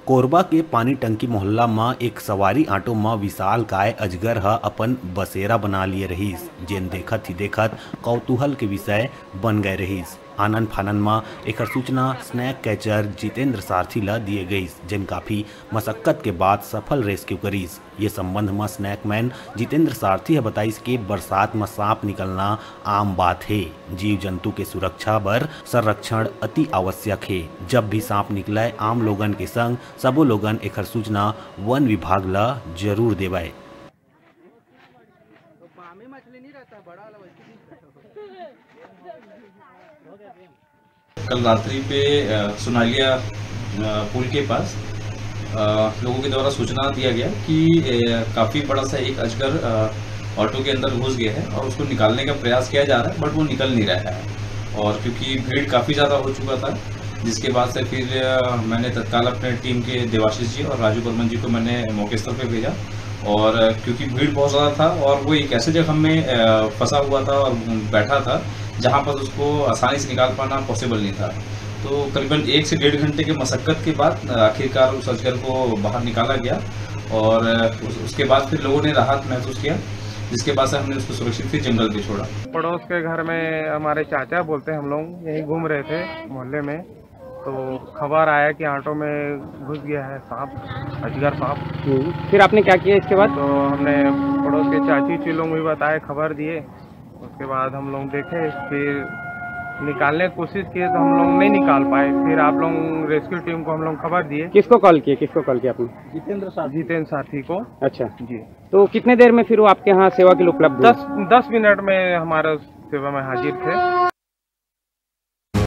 कोरबा के पानी टंकी मोहल्ला में एक सवारी ऑटो में विशाल काय अजगर ह अपन बसेरा बना लिए रहीस, जेन देखत ही देखत कौतूहल के विषय बन गए रहीस। आनन फानन में एक सूचना स्नैक कैचर जितेंद्र सारथी ला दिए गईस, जेन काफी मशक्कत के बाद सफल रेस्क्यू करीस। ये संबंध में स्नैक मैन जितेंद्र सारथी है बताइस कि बरसात में सांप निकलना आम बात है। जीव जंतु के सुरक्षा बर संरक्षण अति आवश्यक है। जब भी सांप निकले आम लोगन के संग सबो लोगन एक सूचना वन विभाग ला जरूर देवाए। कल रात्रि पे सुनालिया पुल के पास लोगों के द्वारा सूचना दिया गया कि काफ़ी बड़ा सा एक अजगर ऑटो के अंदर घुस गया है और उसको निकालने का प्रयास किया जा रहा है, बट वो निकल नहीं रहा है। और क्योंकि भीड़ काफ़ी ज़्यादा हो चुका था, जिसके बाद से फिर मैंने तत्काल अपने टीम के देवाशीष जी और राजू बर्मन जी को मैंने मौके स्थल पे भेजा। और क्योंकि भीड़ बहुत ज़्यादा था और वो एक ऐसे जगह में फंसा हुआ था और बैठा था जहाँ पर उसको आसानी से निकाल पाना पॉसिबल नहीं था। तो करीबन 1 से 1.5 घंटे के मशक्कत के बाद आखिरकार उस अजगर को बाहर निकाला गया और उसके बाद फिर लोगों ने राहत महसूस किया, जिसके बाद से हमने उसको सुरक्षित फिर जंगल पे छोड़ा। पड़ोस के घर में हमारे चाचा बोलते हैं, हम लोग यहीं घूम रहे थे मोहल्ले में, तो खबर आया कि ऑटो में घुस गया है सांप, अजगर सांप। फिर आपने क्या किया इसके बाद? तो हमने पड़ोस के चाची लोग भी बताए, खबर दिए। उसके बाद हम लोग देखे, फिर निकालने की कोशिश किए तो हम लोग नहीं निकाल पाए। फिर आप लोग रेस्क्यू टीम को हम लोग खबर दिए। किसको कॉल किया आपने? जितेंद्र साथी को। अच्छा जी। तो कितने देर में फिर वो आपके यहाँ सेवा के लिए उपलब्ध? 10 मिनट में हमारा सेवा में हाजिर थे।